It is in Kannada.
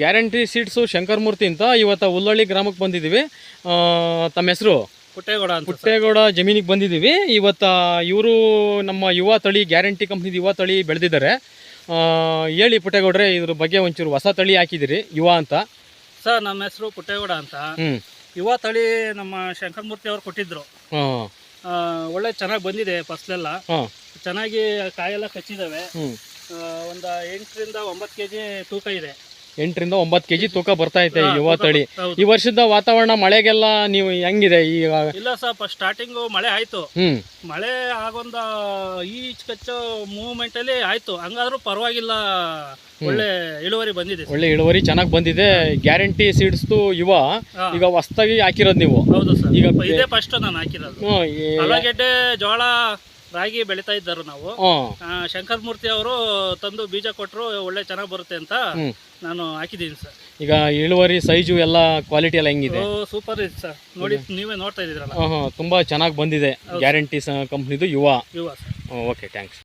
ಗ್ಯಾರಂಟಿ ಸೀಡ್ಸು ಶಂಕರಮೂರ್ತಿ ಅಂತ ಇವತ್ತು ಹುಲ್ಲಳ್ಳಿ ಗ್ರಾಮಕ್ಕೆ ಬಂದಿದ್ದೀವಿ. ತಮ್ಮ ಹೆಸರು? ಪುಟ್ಟೇಗೌಡ ಅಂತ. ಪುಟ್ಟೇಗೌಡ ಜಮೀನಿಗೆ ಬಂದಿದ್ದೀವಿ. ಇವತ್ತು ಇವರು ನಮ್ಮ ಯುವ ತಳಿ ಗ್ಯಾರಂಟಿ ಕಂಪ್ನಿದು ಯುವ ತಳಿ ಬೆಳೆದಿದ್ದಾರೆ. ಹೇಳಿ ಪುಟ್ಟೇಗೌಡ್ರೆ, ಇದ್ರ ಬಗ್ಗೆ ಒಂಚೂರು ಹೊಸ ತಳಿ ಹಾಕಿದಿರಿ ಯುವ ಅಂತ. ಸರ್ ನಮ್ಮ ಹೆಸರು ಪುಟ್ಟೇಗೌಡ ಅಂತ. ಯುವ ತಳಿ ನಮ್ಮ ಶಂಕರಮೂರ್ತಿ ಅವರು ಕೊಟ್ಟಿದ್ರು. ಒಳ್ಳೆ ಚೆನ್ನಾಗಿ ಬಂದಿದೆ. ಫಸ್ಲೆಲ್ಲ ಚೆನ್ನಾಗಿ ಕಾಯೆಲ್ಲ ಕಚ್ಚಿದಾವೆ. ಒಂದು 8 ರಿಂದ 9 kg ತೂಕ ಇದೆ. 8 ರಿಂದ 9 kg ತೂಕ ಬರ್ತಾ ಐತೆ ಯುವ ತಳಿ. ಈ ವರ್ಷದ ವಾತಾವರಣ ಮಳೆಗೆಲ್ಲ ನೀವು ಹೆಂಗಿದೆ ಈಗ? ಇಲ್ಲ ಸರ್, ಫಸ್ಟ್ ಸ್ಟಾರ್ಟಿಂಗು ಮಳೆ ಆಯ್ತು. ಮಳೆ ಆಗೊಂದ ಈಚ್ ಕಚ್ಚೋ ಮೂವ್ಮೆಂಟ್ ಅಲ್ಲಿ ಆಯ್ತು. ಹಂಗಾದ್ರೂ ಪರವಾಗಿಲ್ಲ, ಒಳ್ಳೆ ಇಳುವರಿ ಬಂದಿದೆ. ಒಳ್ಳೆ ಇಳುವರಿ ಚೆನ್ನಾಗಿ ಬಂದಿದೆ. ಗ್ಯಾರಂಟಿ ಸೀಡ್ಸ್ ಯುವ ಈಗ ಹೊಸದಾಗಿ ಹಾಕಿರೋದು ನೀವು? ಹೌದು ಸರ್, ಈಗ ಇದೇ ಫಸ್ಟ್ ನಾನು ಹಾಕಿರೋದು. ಆಲೂಗೆಡ್ಡೆ, ಜೋಳ, ರಾಗಿ ಬೆಳಿತಾ ಇದ್ದರು ನಾವು. ಶಂಕರಮೂರ್ತಿ ಅವರು ತಂದು ಬೀಜ ಕೊಟ್ಟರು, ಒಳ್ಳೆ ಚೆನ್ನಾಗಿ ಬರುತ್ತೆ ಅಂತ ನಾನು ಹಾಕಿದ್ದೀನಿ ಸರ್. ಈಗ ಇಳುವರಿ, ಸೈಜು ಎಲ್ಲ ಕ್ವಾಲಿಟಿ ಎಲ್ಲ ಹೆಂಗಿದೆ? ಸೂಪರ್ ಇದೆ ಸರ್, ನೋಡಿ ನೀವೇ ನೋಡ್ತಾ ಇದ್ದೀರಲ್ಲ. ತುಂಬಾ ಚೆನ್ನಾಗಿ ಬಂದಿದೆ ಗ್ಯಾರಂಟಿ ಕಂಪ್ನಿದು ಯುವ. ಸರ್. Okay, thanks.